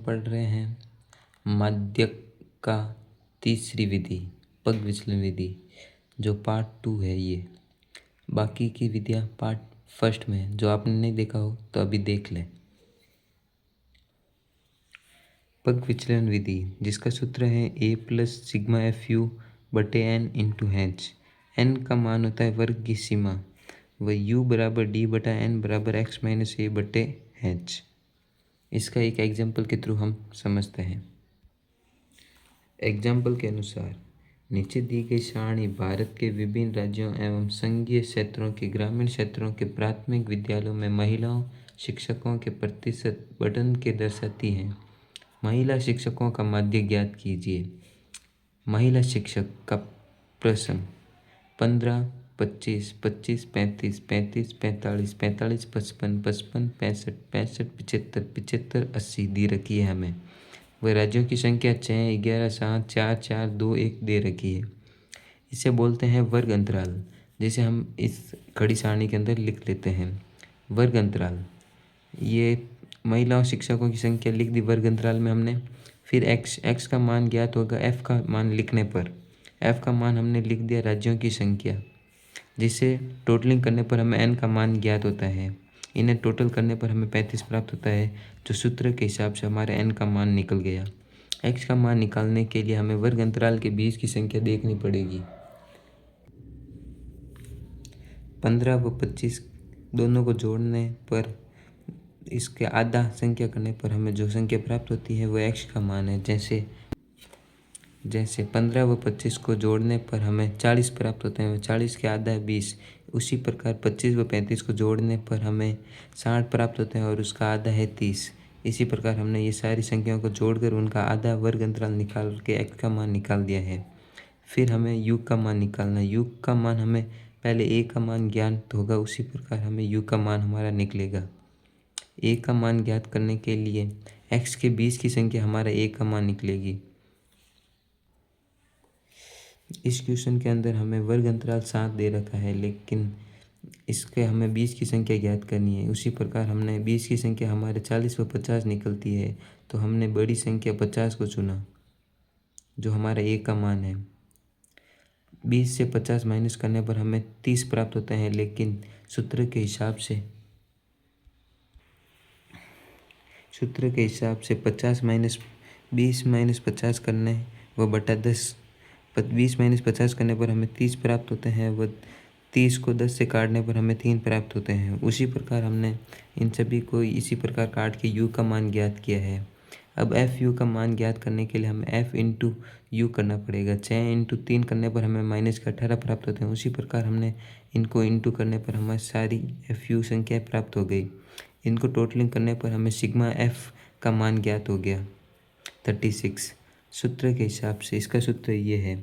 पढ़ रहे हैं माध्यक का तीसरी विधि पग विचलन विधि, जो पार्ट 2 है। ये बाकी की विधियाँ पार्ट फर्स्ट में है। जो आपने नहीं देखा हो तो अभी देख लें। पग विचलन विधि जिसका सूत्र है a plus sigma F you बटे n इंटू हैच। n का मान होता है वर्ग की सीमा व u बराबर d बटा n बराबर x माइनस ए बटे हैच। इसका एक एग्जाम्पल के थ्रू हम समझते हैं। एग्जाम्पल के अनुसार नीचे दी गई सारणी भारत के विभिन्न राज्यों एवं संघीय क्षेत्रों के ग्रामीण क्षेत्रों के प्राथमिक विद्यालयों में महिलाओं शिक्षकों के प्रतिशत बढ़न के दर्शाती है। महिला शिक्षकों का माध्य ज्ञात कीजिए। महिला शिक्षक का प्रश्न 15, 25, 25, 35, 35, 45, 45, 55, 55, 65, 65, 75, 75, 80 दी रखी है हमें। वह राज्यों की संख्या 6, 11, 7, 4, 4, 2, 1 दे रखी है। इसे बोलते हैं वर्ग अंतराल, जिसे हम इस खड़ी सारणी के अंदर लिख लेते हैं। वर्ग अंतराल, ये महिलाओं शिक्षकों की संख्या लिख दी वर्ग अंतराल में हमने। फिर x का मान ज्ञात होगा f का मान लिखने पर। f का मान हमने लिख दिया राज्यों की संख्या, जिसे टोटलिंग करने पर हमें n का मान ज्ञात होता है। इन्हें टोटल करने पर हमें 35 प्राप्त होता है, जो सूत्र के हिसाब से हमारे n का मान निकल गया। x का मान निकालने के लिए हमें वर्ग अंतराल के बीच की संख्या देखनी पड़ेगी। 15 व 25 दोनों को जोड़ने पर इसके आधा संख्या करने पर हमें जो संख्या प्राप्त होती है वह x का मान है। जैसे 15 व 25 को जोड़ने पर हमें 40 प्राप्त होते हैं, 40 के आधा है 20। उसी प्रकार 25 व 35 को जोड़ने पर हमें 60 प्राप्त होते हैं और उसका आधा है 30। इसी प्रकार हमने ये सारी संख्याओं को जोड़कर उनका आधा वर्ग अंतराल निकाल के x का मान निकाल दिया है। फिर हमें u का मान निकालना है। u का मान हमें पहले a का मान ज्ञात होगा, उसी प्रकार हमें u का मान हमारा निकलेगा। a का मान ज्ञात करने के लिए x के बीच की संख्या हमारा a का मान निकलेगी। इस क्वेश्चन के अंदर हमें वर्ग अंतराल 7 दे रखा है, लेकिन इसके हमें 20 की संख्या ज्ञात करनी है। उसी प्रकार हमने 20 की संख्या हमारे 40 व 50 निकलती है, तो हमने बड़ी संख्या 50 को चुना, जो हमारा a का मान है। 20 से 50 माइनस करने पर हमें 30 प्राप्त होते हैं, लेकिन सूत्र के हिसाब से 50 माइनस 20 माइनस 50 करने व बटा 10, 20 माइनस 50 करने पर हमें 30 प्राप्त होते हैं व 30 को 10 से काटने पर हमें 3 प्राप्त होते हैं। उसी प्रकार हमने इन सभी को इसी प्रकार काट के u का मान ज्ञात किया है। अब एफ यू का मान ज्ञात करने के लिए हमें f इंटू यू करना पड़ेगा। 6 इंटू 3 करने पर हमें माइनस का 18 प्राप्त होते हैं। उसी प्रकार हमने इनको इंटू करने पर हमारी सारी एफ यू संख्याएँ प्राप्त हो गई। इनको टोटलिंग करने पर हमें सिग्मा एफ का मान ज्ञात हो गया 36। सूत्र के हिसाब से इसका सूत्र ये है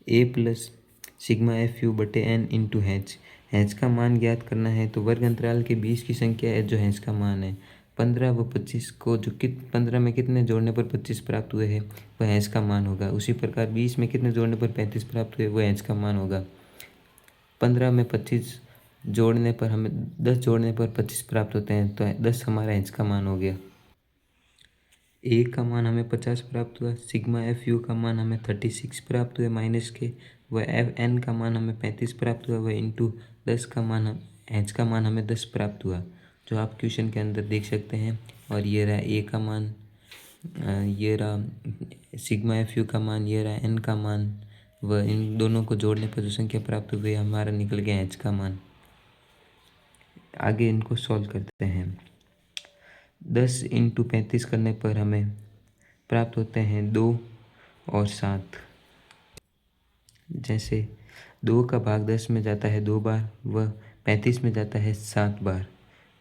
a plus sigma F you बटे n इंटू हैच। हैच का मान ज्ञात करना है तो वर्ग अंतराल के बीच की संख्या है जो हैच का मान है। 15 व 25 को जो 15 में कितने जोड़ने पर 25 प्राप्त हुए हैं वह हैच का मान होगा। उसी प्रकार 20 में कितने जोड़ने पर 35 प्राप्त हुए वह हैच का मान होगा। 15 में 25 जोड़ने पर हमें 10 जोड़ने पर 25 प्राप्त होते हैं, तो 10 हमारा हैच का मान हो गया। a का मान हमें 50 प्राप्त हुआ, सिग्मा एफ यू का मान हमें 36 प्राप्त हुए माइनस के, व एफ एन का मान हमें 35 प्राप्त हुआ, व इंटू 10 का मान एच का मान हमें 10 प्राप्त हुआ, जो आप क्वेश्चन के अंदर देख सकते हैं। और ये रहा a का मान, ये रहा सिग्मा एफ यू का मान, ये रहा एन का मान, व इन दोनों को जोड़ने पर जो संख्या प्राप्त हुई हमारा निकल गया एच का मान। आगे इनको सॉल्व करते हैं। 10 इंटू 35 करने पर हमें प्राप्त होते हैं 2 और 7। जैसे 2 का भाग 10 में जाता है 2 बार व 35 में जाता है 7 बार।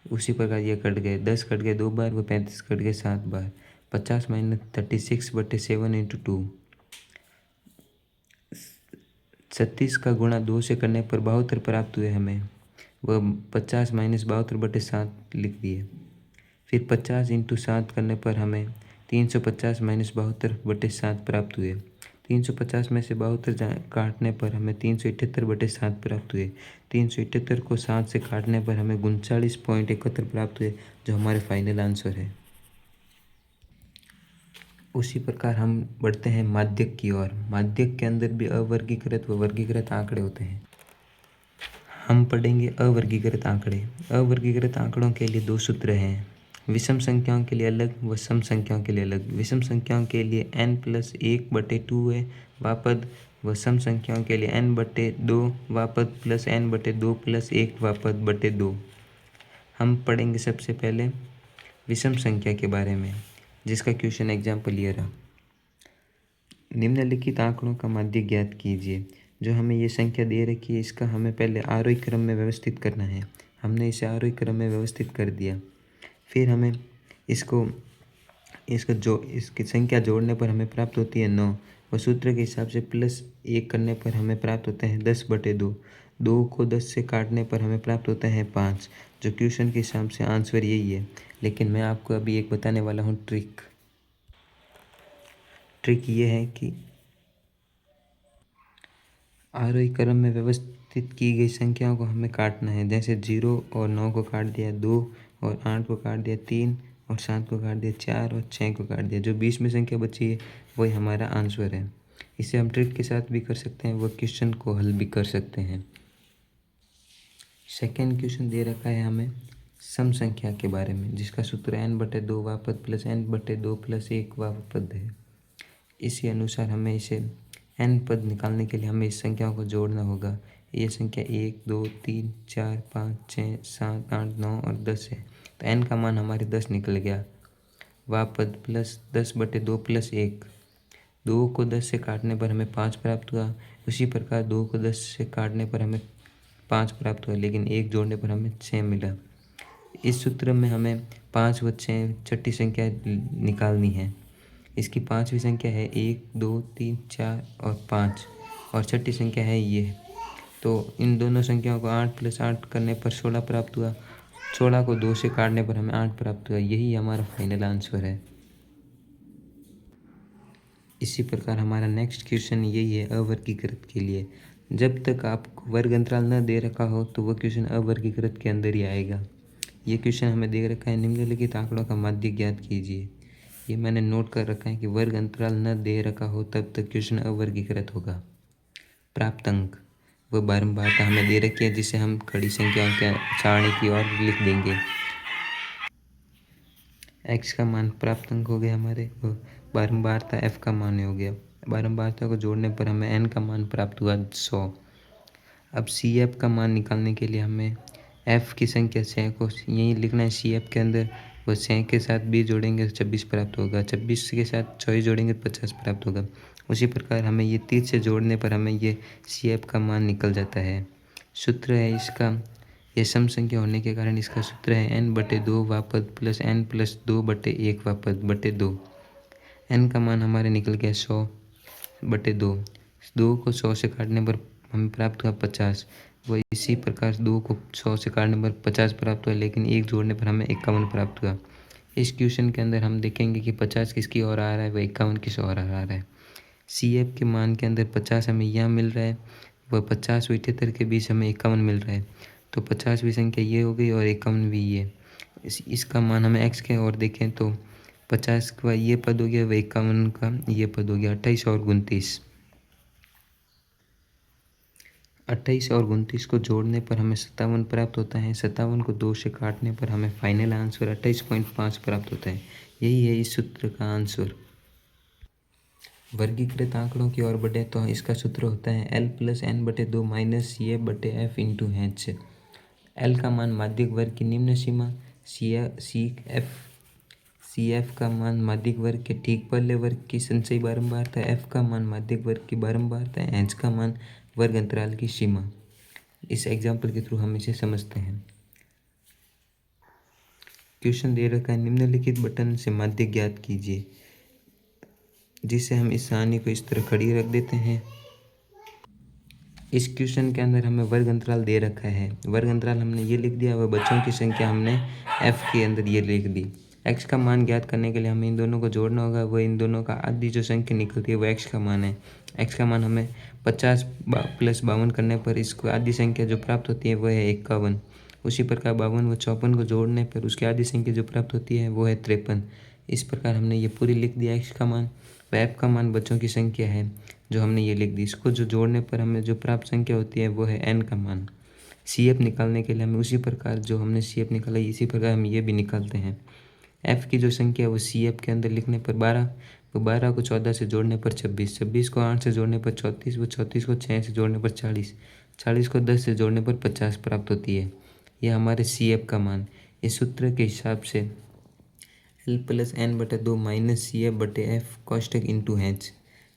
उसी प्रकार ये कट गए, 10 कट गए 2 बार व 35 कट गए 7 बार। 50 माइनस 36 बटे 7 इंटू 2। 36 का गुणा 2 से करने पर 72 प्राप्त हुए हमें, वह 50 माइनस 72 बटे 7 लिख दिए। फिर 50 इंटू 7 करने पर हमें 350 माइनस 72 बटे 7 प्राप्त हुए। 350 में से 72 काटने पर हमें 378 बटे 7 प्राप्त हुए। 378 को 7 से काटने पर हमें 39.71 प्राप्त हुए, जो हमारे फाइनल आंसर है। उसी प्रकार हम बढ़ते हैं माध्यक की ओर। माध्यक के अंदर भी अवर्गीकृत व वर्गीकृत आंकड़े होते हैं। हम पढ़ेंगे अवर्गीकृत आंकड़े। अवर्गीकृत आंकड़ों के लिए दो सूत्र हैं, विषम संख्याओं के लिए अलग व सम संख्याओं के लिए अलग। विषम संख्याओं के लिए n+1/2 है वापद व सम संख्याओं के लिए n/2 वापद प्लस n/2 + 1 वापद बटे 2। हम पढ़ेंगे सबसे पहले विषम संख्या के बारे में, जिसका क्वेश्चन एग्जाम्पल ये रहा। निम्नलिखित आंकड़ों का माध्य ज्ञात कीजिए। जो हमें ये संख्या दे रखी है इसका हमें पहले आरोही क्रम में व्यवस्थित करना है। हमने इसे आरोही क्रम में व्यवस्थित कर दिया। फिर हमें इसकी संख्या जोड़ने पर हमें प्राप्त होती है 9 और सूत्र के हिसाब से +1 करने पर हमें प्राप्त होता है 10/2। 2 को 10 से काटने पर हमें प्राप्त होता है 5। जो क्वेश्चन के हिसाब से आंसर यही है। लेकिन मैं आपको अभी एक बताने वाला हूँ ट्रिक ये है कि आरोही क्रम में व्यवस्थित की गई संख्याओं को हमें काटना है। जैसे 0 और 9 को काट दिया 2 और 8 को काट दिया 3 और 7 को काट दिया 4 और 6 को काट दिया। जो 20 में संख्या बची है वही हमारा आंसर है। इसे हम ट्रिक के साथ भी कर सकते हैं, वह क्वेश्चन को हल भी कर सकते हैं। सेकेंड क्वेश्चन दे रखा है हमें सम संख्या के बारे में, जिसका सूत्र n/2 वापद प्लस n/2 + 1 वापद है। इसी अनुसार हमें इसे n पद निकालने के लिए हमें इस संख्याओं को जोड़ना होगा। ये संख्या 1 2 3 4 5 6 7 8 9 और 10 है। तो n का मान हमारे 10 निकल गया। वापद प्लस 10/2 + 1। 2 को 10 से काटने पर हमें 5 प्राप्त हुआ। उसी प्रकार 2 को 10 से काटने पर हमें 5 प्राप्त हुआ, लेकिन 1 जोड़ने पर हमें 6 मिला। इस सूत्र में हमें 5 व 6 छठी संख्या निकालनी है। इसकी पांचवी संख्या है 1 2 3 4 और 5 और छठी संख्या है ये। तो इन दोनों संख्याओं को 8 + 8 करने पर 16 प्राप्त हुआ। 16 को 2 से काटने पर हमें 8 प्राप्त हुआ। यही हमारा फाइनल आंसर है। इसी प्रकार हमारा नेक्स्ट क्वेश्चन यही है अवर्गीकृत के लिए। जब तक आपको वर्ग अंतराल न दे रखा हो तो वह क्वेश्चन अवर्गीकृत के अंदर ही आएगा। ये क्वेश्चन हमें दे रखा है, निम्नलिखित आंकड़ों का माध्य ज्ञात कीजिए। ये मैंने नोट कर रखा है कि वर्ग अंतराल न दे रखा हो तब तक क्वेश्चन अवर्गीकृत होगा। प्राप्त अंक व बारंबारता हमें दे रखी है, जिसे हम खड़ी संख्याओं के सारणी की ओर लिख देंगे। x का मान प्राप्त अंक हो गया हमारे, बारंबारता f का मान हो गया। बारंबारता को जोड़ने पर हमें n का मान प्राप्त हुआ 100। अब CF का मान निकालने के लिए हमें f की संख्या 6 को यहीं लिखना है CF के अंदर। वो 6 के साथ 20 जोड़ेंगे तो 26 प्राप्त होगा। 26 के साथ 24 जोड़ेंगे तो 50 प्राप्त होगा। उसी प्रकार हमें ये 30 से जोड़ने पर हमें ये CF का मान निकल जाता है। सूत्र है इसका, यह सम संख्या होने के कारण इसका सूत्र है n/2 वापद प्लस n+2/1 वापद बटे 2। n का मान हमारे निकल गया 100/2। 2 को 100 से काटने पर हमें प्राप्त हुआ 50। वह इसी प्रकार 2 को 100 से काटने पर 50 प्राप्त हुआ, लेकिन 1 जोड़ने पर हमें 51 प्राप्त हुआ। इस क्वेश्चन के अंदर हम देखेंगे कि 50 किसकी ओर आ रहा है, वह 51 किस ओर आ रहा है। CF के मान के अंदर 50 हमें यहाँ मिल रहा है, वह 50 व 78 के बीच हमें 51 मिल रहा है। तो 50वीं संख्या ये हो गई और 51वीं ये। इसका मान हमें x के ओर देखें तो 50 का ये पद हो गया, वह 51 का ये पद हो गया। 28 और 29। 28 और 29 को जोड़ने पर हमें 57 प्राप्त होता है। 57 को 2 से काटने पर हमें फाइनल आंसर 28.5 प्राप्त होता है। यही है इस सूत्र का आंसर। वर्गीकृत आंकड़ों की ओर बढ़े तो इसका सूत्र होता है L + n/2 - CF/F × H। L का मान माध्यक वर्ग की निम्न सीमा, CF का मान माध्यक वर्ग के ठीक पहले वर्ग की संचयी बारंबारता, F का मान माध्यक वर्ग की बारंबारता, H का मान वर्ग अंतराल की सीमा। इस एग्जाम्पल के थ्रू हम इसे समझते हैं। क्वेश्चन दे रखा है, निम्नलिखित बटन से माध्य ज्ञात कीजिए, जिसे हम इस सारणी को इस तरह खड़ी रख देते हैं। इस क्वेश्चन के अंदर हमें वर्ग अंतराल दे रखा है। वर्ग अंतराल हमने ये लिख दिया, वह बच्चों की संख्या हमने f के अंदर ये लिख दी। x का मान ज्ञात करने के लिए हमें इन दोनों को जोड़ना होगा। वह इन दोनों का आधी जो संख्या निकलती है वह x का मान है। x का मान हमें 50 + 52 करने पर इसको आधी संख्या जो प्राप्त होती है वह है 51। उसी प्रकार 52 व 54 को जोड़ने पर उसकी आधी संख्या जो प्राप्त होती है वो है 53। इस प्रकार हमने ये पूरी लिख दिया x का मान व f का मान बच्चों की संख्या है जो हमने ये लिख दी। इसको जो जोड़ने पर हमें जो प्राप्त संख्या होती है वो है n का मान। CF निकालने के लिए हमें उसी प्रकार जो हमने CF निकाला इसी प्रकार हम ये भी निकालते हैं। f की जो संख्या है वो CF के अंदर लिखने पर 12, वो 12 को 14 से जोड़ने पर 26, 26 को 8 से जोड़ने पर 34, वो 34 को 6 से जोड़ने पर 40, 40 को 10 से जोड़ने पर 50 प्राप्त होती है। यह हमारे CF का मान। इस सूत्र के हिसाब से L प्लस n बटे 2 माइनस CF बटे F कोष्टक इंटू h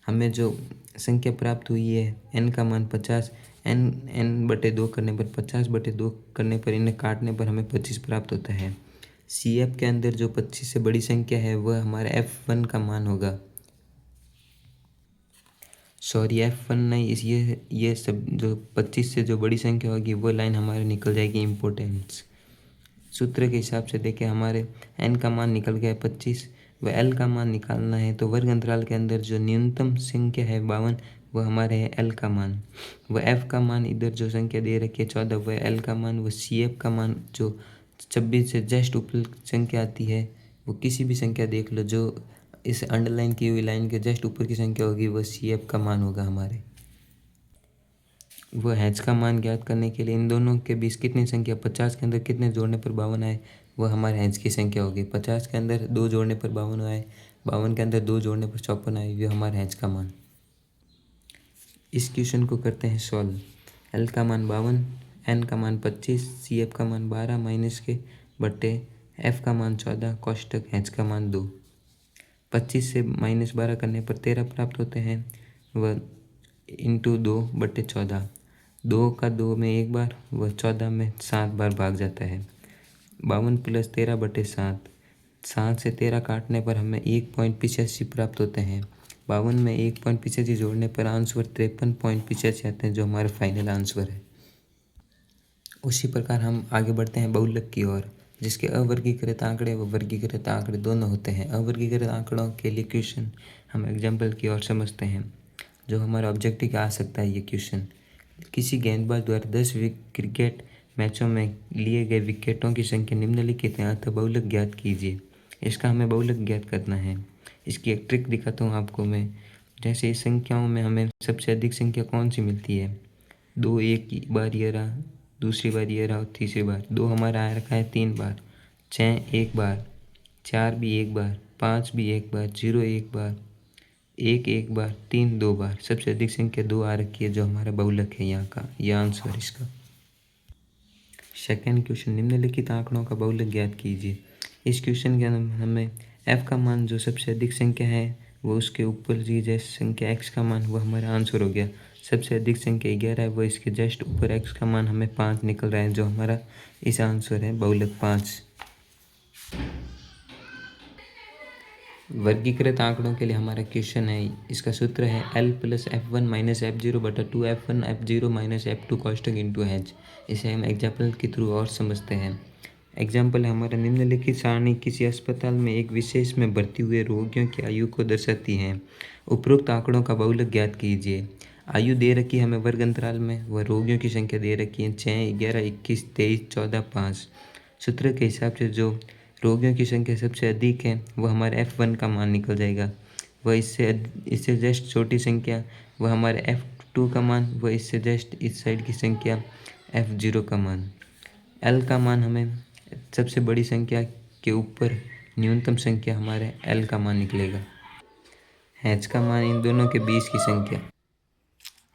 हमें जो संख्या प्राप्त हुई है n का मान 50, n बटे 2 करने पर 50 बटे 2 करने पर इन्हें काटने पर हमें 25 प्राप्त होता है। CF के अंदर जो 25 से बड़ी संख्या है वह हमारे F1 का मान होगा। सॉरी F1 नहीं, इस ये सब जो 25 से जो बड़ी संख्या होगी वो लाइन हमारे निकल जाएगी इम्पोर्टेंस। सूत्र के हिसाब से देखें हमारे n का मान निकल गया 25 व L का मान निकालना है तो वर्ग अंतराल के अंदर जो न्यूनतम संख्या है 52 वह हमारे है L का मान। व F का मान इधर जो संख्या दे रखी है 14 वह L का मान। व CF का मान जो 26 से जस्ट ऊपर संख्या आती है वो किसी भी संख्या देख लो जो इस अंडरलाइन की हुई लाइन के जस्ट ऊपर की संख्या होगी वह CF का मान होगा हमारे। वह हैच का मान ज्ञात करने के लिए इन दोनों के बीच कितनी संख्या 50 के अंदर कितने जोड़ने पर 52 आए वह हमारे हैच की संख्या होगी। 50 के अंदर 2 जोड़ने पर 52 आए, 52 के अंदर 2 जोड़ने पर 54 आए, वह हमारे हैच का मान। इस क्वेश्चन को करते हैं सॉल्व। एल का मान 52, एन का मान 25, CF का मान 12 माइनस के बट्टे F का मान 14 कोष्टक हैच का मान 2। 25 से -12 करने पर 13 प्राप्त होते हैं वह इंटू 2 बट्टे 14, 2 का 2 में एक बार व 14 में 7 बार भाग जाता है। 52 प्लस 13 बटे 7, 7 से 13 काटने पर हमें 1.85 प्राप्त होते हैं। 52 में 1.85 जोड़ने पर आंसर 53.85 आते हैं जो हमारा फाइनल आंसर है। उसी प्रकार हम आगे बढ़ते हैं बहुलक की ओर जिसके अवर्गीकृत आंकड़े व वर्गीकृत आंकड़े दोनों होते हैं। अवर्गीकृत आंकड़ों के लिए क्वेश्चन हम एग्जाम्पल की ओर समझते हैं जो हमारा ऑब्जेक्टिव आ सकता है। ये क्वेश्चन किसी गेंदबाज द्वारा 10 क्रिकेट मैचों में लिए गए विकेटों की संख्या निम्नलिखित है अतः बहुलक ज्ञात कीजिए। इसका हमें बहुलक ज्ञात करना है। इसकी एक ट्रिक दिखाता हूँ आपको मैं। जैसे इस संख्याओं में हमें सबसे अधिक संख्या कौन सी मिलती है, 2 एक बार ये रहा, दूसरी बार ये रहा और तीसरी बार। 2 हमारा आ रखा है 3 बार, 6 एक बार, 4 भी एक बार, 5 भी एक बार, 0 एक बार, 1 एक बार, 3 2 बार। सबसे अधिक संख्या 2 आ रखी है जो हमारा बहुलक है यहाँ का, यह आंसर इसका। सेकेंड क्वेश्चन निम्नलिखित आंकड़ों का बहुलक ज्ञात कीजिए। इस क्वेश्चन के अंदर हमें f का मान जो सबसे अधिक संख्या है वो उसके ऊपर की जैसे संख्या x का मान वो हमारा आंसर हो गया। सबसे अधिक संख्या 11 है वो इसके जस्ट ऊपर x का मान हमें 5 निकल रहा है जो हमारा इस आंसर है बहुलक 5। वर्गीकृत आंकड़ों के लिए हमारा क्वेश्चन है, इसका सूत्र है L plus F1 minus F0 बटा 2F1 F0 minus F2 कोष्टक into H। इसे हम एग्जाम्पल के थ्रू और समझते हैं। एग्जाम्पल है हमारा निम्नलिखित सारणी किसी अस्पताल में एक विशेष में भर्ती हुए रोगियों की आयु को दर्शाती है। उपरोक्त आंकड़ों का बहुलक ज्ञात कीजिए। आयु दे रखी है हमें वर्ग अंतराल में व रोगियों की संख्या दे रखी है 6, 11, 21, 23, 14, 5। सूत्र के हिसाब से जो रोगियों की संख्या सबसे अधिक है वह हमारे F1 का मान निकल जाएगा। वह इससे जस्ट छोटी संख्या वह हमारे F2 का मान, वह इससे जस्ट इस साइड की संख्या F0 का मान। L का मान हमें सबसे बड़ी संख्या के ऊपर न्यूनतम संख्या हमारे L का मान निकलेगा। H का मान इन दोनों के बीच की संख्या,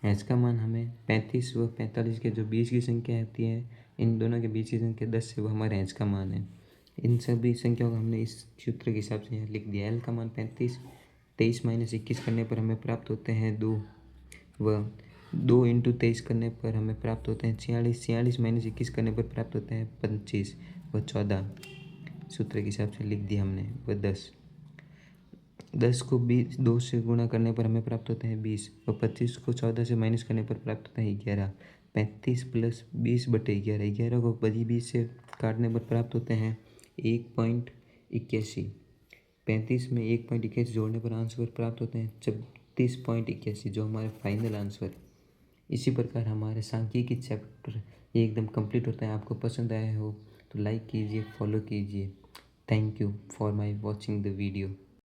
H का मान हमें 35 व 45 के जो बीच की संख्या आती है इन दोनों के बीच की संख्या 10 से वो हमारे H का मान है। इन सभी संख्याओं को हमने इस सूत्र के हिसाब से यहाँ लिख दिया। L का मान 35, 23 माइनस 21 करने पर हमें प्राप्त होते हैं 2 व 2 इंटू 23 करने पर हमें प्राप्त होते हैं 46, 46 माइनस 21 करने पर प्राप्त होते हैं 25 व 14। सूत्र के हिसाब से लिख दिया हमने व 10। 10 को 2 से गुणा करने पर हमें प्राप्त होते हैं 20 व 25 को 14 से माइनस करने पर प्राप्त होता है 11। 35 प्लस 20 बटे 11, 11 को 20 से काटने पर प्राप्त होते हैं 1.81। 35 में 1.81 जोड़ने पर आंसर प्राप्त होते हैं 36.81 जो हमारा फाइनल आंसर। इसी प्रकार हमारे सांख्यिकी चैप्टर एकदम कंप्लीट होता है। आपको पसंद आया हो तो लाइक कीजिए, फॉलो कीजिए। Thank you for my watching the video.